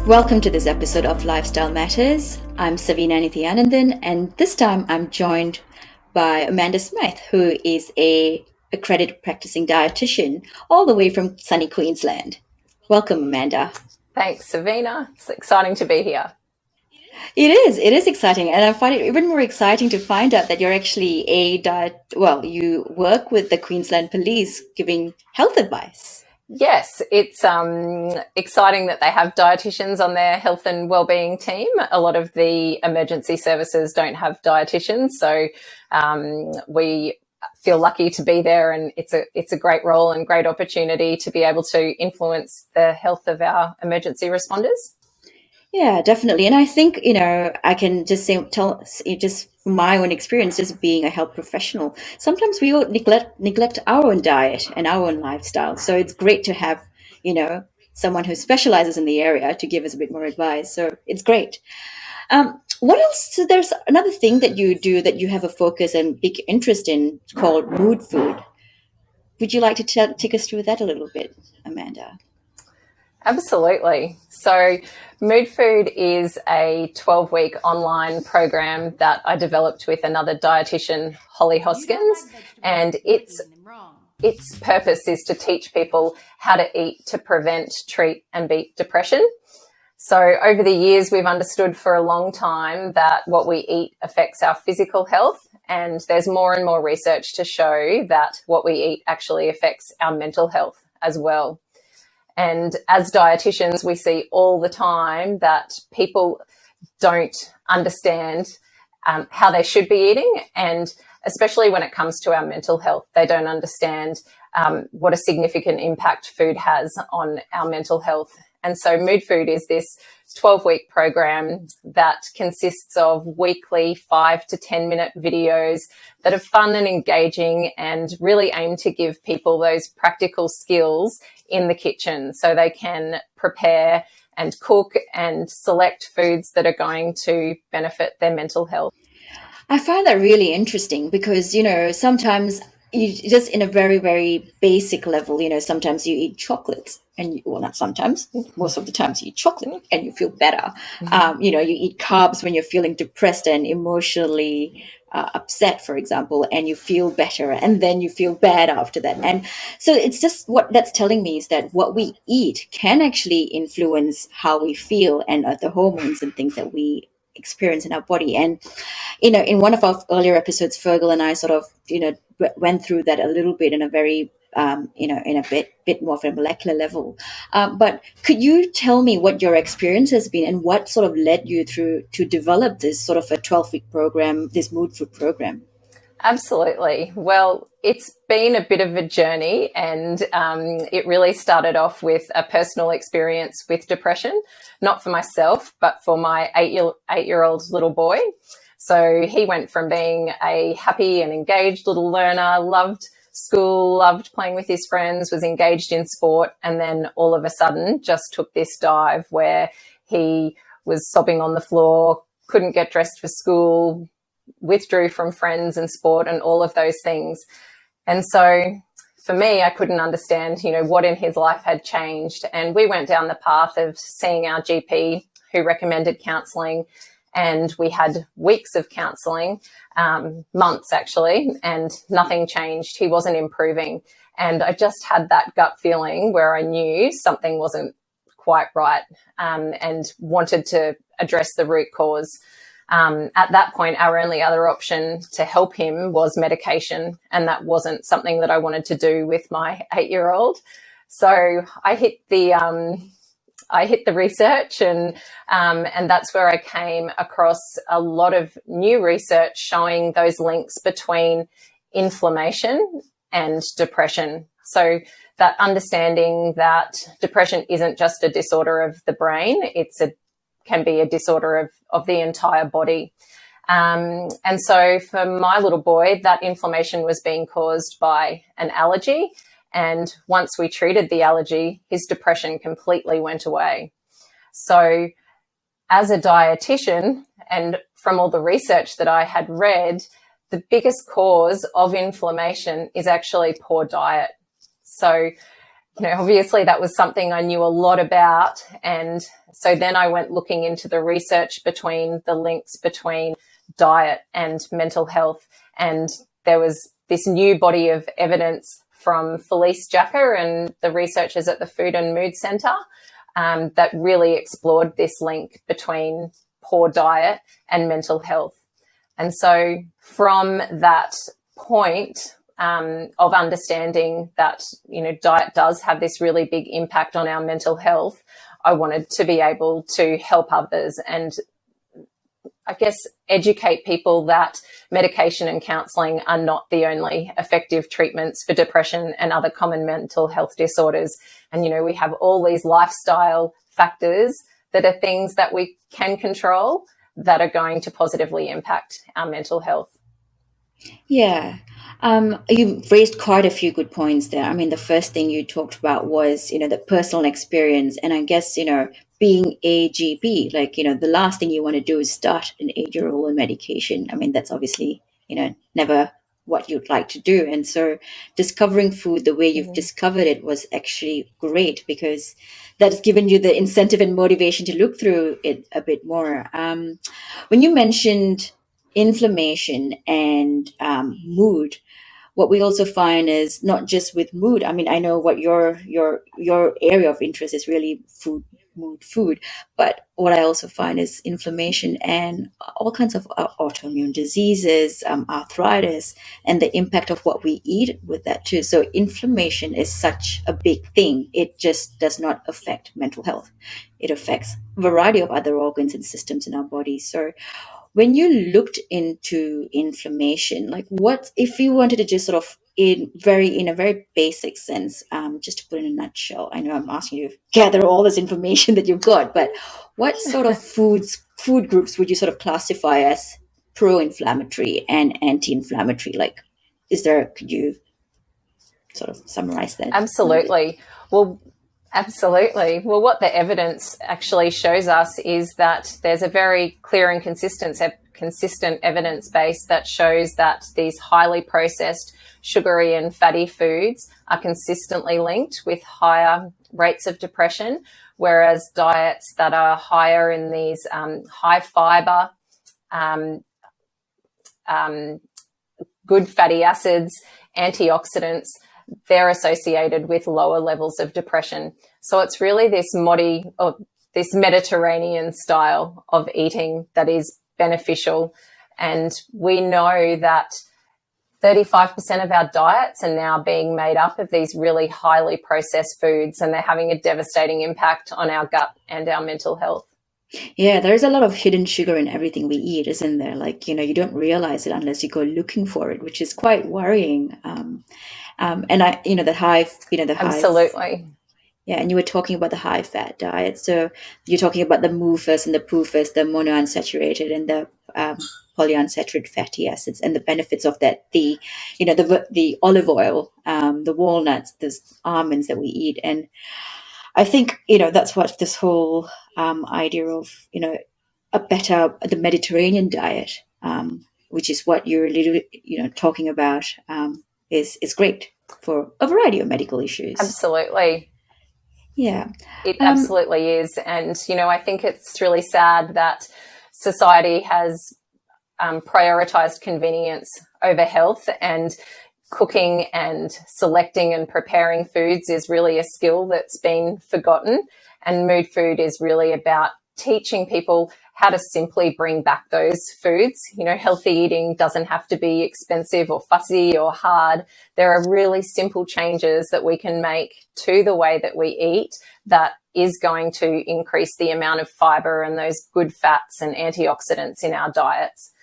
Welcome to this episode of Lifestyle Matters. I'm Savina Nithyanandan, and this time I'm joined by Amanda Smyth, who is a accredited practicing dietitian all the way from sunny Queensland. Welcome, Amanda. Thanks, Savina. It's exciting to be here. It is exciting, and I find it even more exciting to find out that you're actually you work with the Queensland Police giving health advice. Yes, it's exciting that they have dietitians on their health and wellbeing team. A lot of the emergency services don't have dietitians, so we feel lucky to be there, and it's a great role and great opportunity to be able to influence the health of our emergency responders. Yeah, definitely. And I think, I can just tell just from my own experience, just being a health professional, sometimes we will neglect our own diet and our own lifestyle. So it's great to have, someone who specializes in the area to give us a bit more advice. So it's great. What else? So there's another thing that you do that you have a focus and big interest in called mood food. Would you like to take us through that a little bit, Amanda? Absolutely. So Mood Food is a 12-week online program that I developed with another dietitian, Holly Hoskins, and its purpose is to teach people how to eat to prevent, treat and beat depression. So over the years, we've understood for a long time that what we eat affects our physical health, and there's more and more research to show that what we eat actually affects our mental health as well. And as dietitians, we see all the time that people don't understand how they should be eating, and especially when it comes to our mental health, they don't understand what a significant impact food has on our mental health. And so Mood Food is this 12-week program that consists of weekly 5 to 10-minute videos that are fun and engaging and really aim to give people those practical skills in the kitchen so they can prepare and cook and select foods that are going to benefit their mental health. I find that really interesting because, sometimes you just in a very, very basic level, sometimes you eat chocolates and not sometimes, most of the times you eat chocolate and you feel better. Mm-hmm. You eat carbs when you're feeling depressed and emotionally upset, for example, and you feel better, and then you feel bad after that. And so it's just what that's telling me is that what we eat can actually influence how we feel and the hormones and things that we experience in our body. And in one of our earlier episodes, Fergal and I sort of went through that a little bit in a very in a bit more of a molecular level. But could you tell me what your experience has been and what sort of led you through to develop this sort of a 12-week program, this Mood Food program? Absolutely. Well, it's been a bit of a journey, and it really started off with a personal experience with depression, not for myself, but for my eight-year-old little boy. So he went from being a happy and engaged little learner, loved school, loved playing with his friends, was engaged in sport, and then all of a sudden just took this dive where he was sobbing on the floor, couldn't get dressed for school, withdrew from friends and sport and all of those things. And so for me, I couldn't understand, what in his life had changed. And we went down the path of seeing our GP, who recommended counselling. And we had weeks of counselling, months actually, and nothing changed. He wasn't improving. And I just had that gut feeling where I knew something wasn't quite right, and wanted to address the root cause. At that point, our only other option to help him was medication, and that wasn't something that I wanted to do with my 8-year-old. So I hit the research, and that's where I came across a lot of new research showing those links between inflammation and depression. So that understanding that depression isn't just a disorder of the brain, can be a disorder of the entire body. And so for my little boy, that inflammation was being caused by an allergy. And once we treated the allergy, his depression completely went away. So as a dietitian, and from all the research that I had read, the biggest cause of inflammation is actually poor diet. So obviously that was something I knew a lot about. And so then I went looking into the research between the links between diet and mental health. And there was this new body of evidence from Felice Jacker and the researchers at the Food and Mood Centre that really explored this link between poor diet and mental health. And so from that point of understanding that, diet does have this really big impact on our mental health, I wanted to be able to help others and I guess educate people that medication and counselling are not the only effective treatments for depression and other common mental health disorders. And, we have all these lifestyle factors that are things that we can control that are going to positively impact our mental health. Yeah. You raised quite a few good points there. I mean, the first thing you talked about was, the personal experience. And I guess, being a GP, the last thing you want to do is start an 8-year-old on medication. I mean, that's obviously, never what you'd like to do. And so discovering food the way you've discovered it was actually great, because that's given you the incentive and motivation to look through it a bit more. When you mentioned inflammation and mood, what we also find is not just with mood. I mean, I know what your area of interest is really food, but what I also find is inflammation and all kinds of autoimmune diseases, arthritis, and the impact of what we eat with that too. So inflammation is such a big thing. It just does not affect mental health. It affects a variety of other organs and systems in our body. So when you looked into inflammation, what if you wanted to just sort of in a very basic sense, just to put in a nutshell? I know I'm asking you to gather all this information that you've got, but what sort of food groups would you sort of classify as pro-inflammatory and anti-inflammatory? Could you sort of summarize that? Absolutely. Well, what the evidence actually shows us is that there's a very clear and consistent evidence base that shows that these highly processed, sugary and fatty foods are consistently linked with higher rates of depression, whereas diets that are higher in these high fiber, good fatty acids, antioxidants, they're associated with lower levels of depression. So it's really this Mediterranean style of eating that is beneficial. And we know that 35% of our diets are now being made up of these really highly processed foods, and they're having a devastating impact on our gut and our mental health. Yeah, there's a lot of hidden sugar in everything we eat, isn't there? You don't realize it unless you go looking for it, which is quite worrying. And the high. Absolutely. Yeah, and you were talking about the high fat diet. So you're talking about the MUFAs and the PUFAs, the monounsaturated and the polyunsaturated fatty acids, and the benefits of that. The olive oil, the walnuts, the almonds that we eat, and I think that's what this whole idea of the Mediterranean diet, which is what you're talking about, is great for a variety of medical issues. Absolutely. Yeah. It absolutely is. And, I think it's really sad that society has prioritized convenience over health, and cooking and selecting and preparing foods is really a skill that's been forgotten. And mood food is really about teaching people how to simply bring back those foods. Healthy eating doesn't have to be expensive or fussy or hard. There are really simple changes that we can make to the way that we eat that is going to increase the amount of fiber and those good fats and antioxidants in our diets.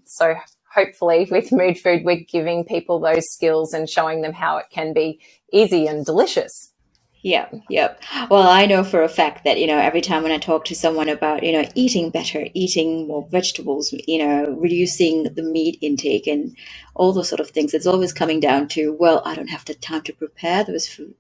So hopefully with mood food, we're giving people those skills and showing them how it can be easy and delicious. Yep. Well, I know for a fact that, every time when I talk to someone about, eating better, eating more vegetables, reducing the meat intake and all those sort of things, it's always coming down to, well, I don't have the time to prepare those foods.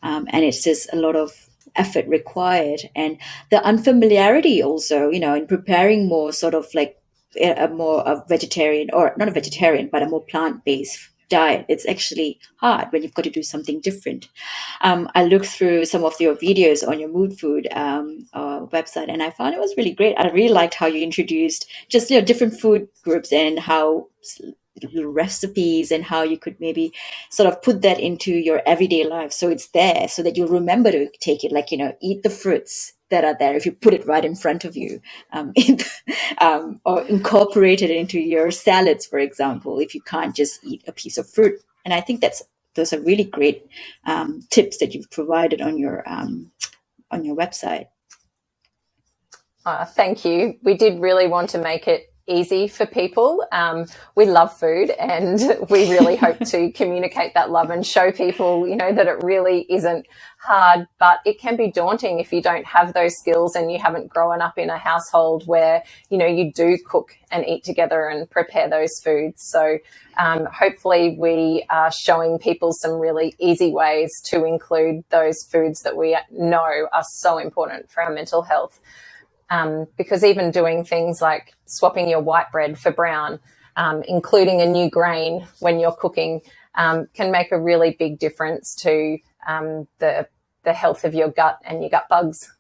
And it's just a lot of effort required. And the unfamiliarity also, in preparing more sort of like a vegetarian, or not a vegetarian, but a more plant-based diet. It's actually hard when you've got to do something different. I looked through some of your videos on your Mood Food website, and I found it was really great. I really liked how you introduced just different food groups and how recipes and how you could maybe sort of put that into your everyday life, so it's there so that you'll remember to take it, like eat the fruits that are there if you put it right in front of you, or incorporate it into your salads, for example, if you can't just eat a piece of fruit. And I think those are really great tips that you've provided on your website. Thank you. We did really want to make it easy for people. We love food, and we really hope to communicate that love and show people, that it really isn't hard, but it can be daunting if you don't have those skills and you haven't grown up in a household where, you do cook and eat together and prepare those foods. So hopefully we are showing people some really easy ways to include those foods that we know are so important for our mental health. Because even doing things like swapping your white bread for brown, including a new grain when you're cooking, can make a really big difference to the health of your gut and your gut bugs.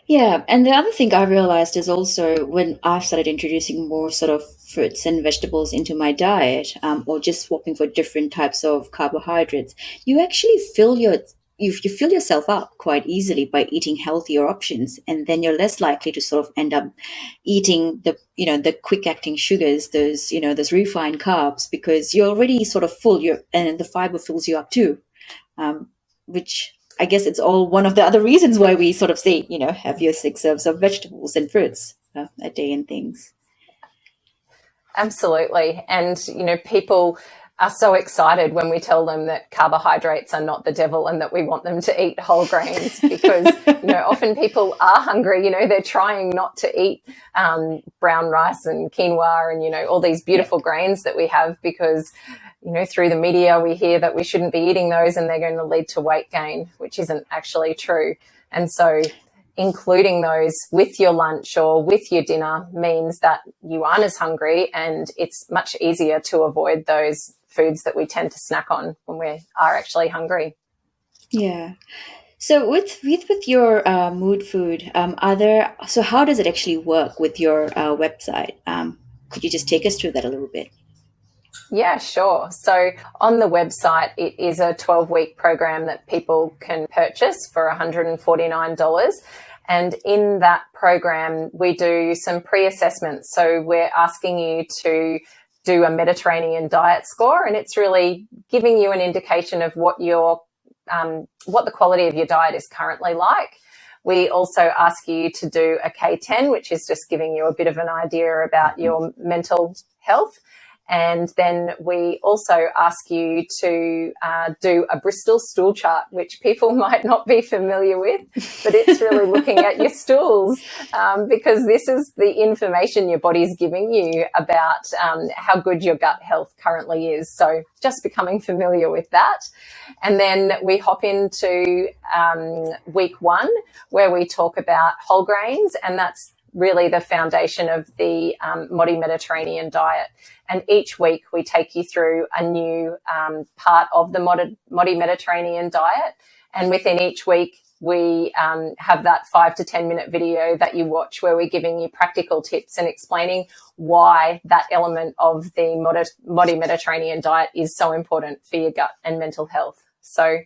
Yeah, and the other thing I realized is also when I've started introducing more sort of fruits and vegetables into my diet, or just swapping for different types of carbohydrates, you actually you fill yourself up quite easily by eating healthier options, and then you're less likely to sort of end up eating the quick acting sugars, those refined carbs, because you're already sort of full. And the fiber fills you up too, which I guess it's all one of the other reasons why we sort of say, have your 6 serves of vegetables and fruits a day and things. Absolutely. And, people are so excited when we tell them that carbohydrates are not the devil and that we want them to eat whole grains, because, often people are hungry, they're trying not to eat brown rice and quinoa and, all these beautiful grains that we have, because, through the media we hear that we shouldn't be eating those and they're going to lead to weight gain, which isn't actually true. And so including those with your lunch or with your dinner means that you aren't as hungry, and it's much easier to avoid those foods that we tend to snack on when we are actually hungry. Yeah. So with your Mood Food, so how does it actually work with your website? Could you just take us through that a little bit? Yeah, sure. So on the website, it is a 12-week program that people can purchase for $149. And in that program, we do some pre-assessments. So we're asking you to do a Mediterranean diet score, and it's really giving you an indication of what the quality of your diet is currently like. We also ask you to do a K10, which is just giving you a bit of an idea about your mental health. And then we also ask you to do a Bristol stool chart, which people might not be familiar with, but it's really looking at your stools, because this is the information your body's giving you about how good your gut health currently is. So just becoming familiar with that. And then we hop into week 1, where we talk about whole grains, and that's really the foundation of the Modi Mediterranean diet. And each week we take you through a new part of the Modi Mediterranean diet. And within each week, we have that 5 to 10 minute video that you watch, where we're giving you practical tips and explaining why that element of the Modi Mediterranean diet is so important for your gut and mental health. So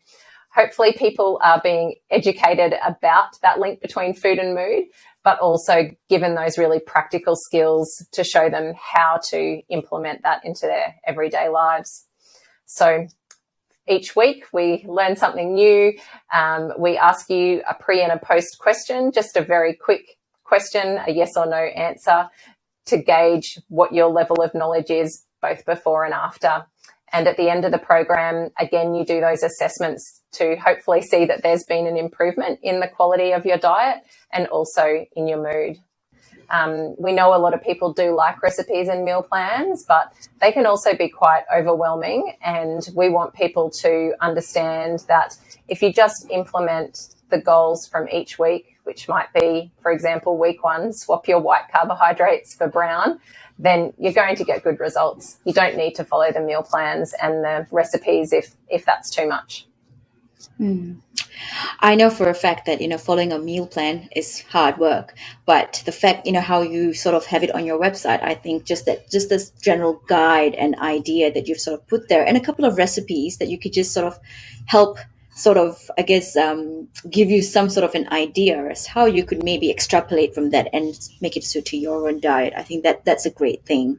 hopefully people are being educated about that link between food and mood, but also given those really practical skills to show them how to implement that into their everyday lives. So each week we learn something new. We ask you a pre and a post question, just a very quick question, a yes or no answer, to gauge what your level of knowledge is both before and after. And at the end of the program, again, you do those assessments to hopefully see that there's been an improvement in the quality of your diet and also in your mood. We know a lot of people do like recipes and meal plans, but they can also be quite overwhelming. And we want people to understand that if you just implement the goals from each week, which might be, for example, week 1, swap your white carbohydrates for brown, then you're going to get good results. You don't need to follow the meal plans and the recipes if that's too much. I know for a fact that, following a meal plan is hard work, but the fact, how you sort of have it on your website, I think just this general guide and idea that you've sort of put there, and a couple of recipes that you could just sort of help sort of, I guess, give you some sort of an idea as how you could maybe extrapolate from that and make it suit to your own diet. I think that's a great thing.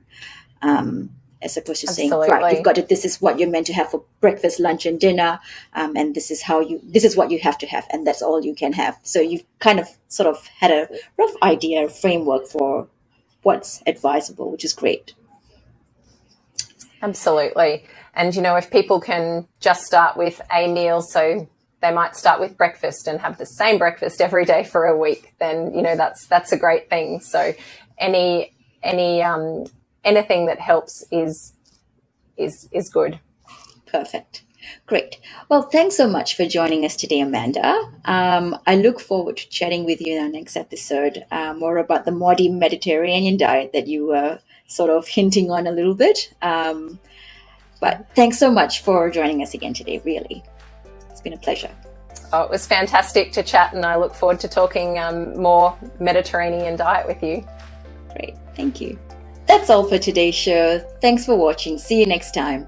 As opposed to saying, right, you've got it. This is what you're meant to have for breakfast, lunch, and dinner, and this is what you have to have, and that's all you can have. So you've kind of sort of had a rough idea, framework for what's advisable, which is great. Absolutely. And, if people can just start with a meal, so they might start with breakfast and have the same breakfast every day for a week, then, that's a great thing. So anything that helps is good. Perfect. Great. Well, thanks so much for joining us today, Amanda. I look forward to chatting with you in our next episode, more about the modern Mediterranean diet that you were sort of hinting on a little bit. But thanks so much for joining us again today, really. It's been a pleasure. Oh, it was fantastic to chat, and I look forward to talking more Mediterranean diet with you. Great. Thank you. That's all for today's show. Thanks for watching. See you next time.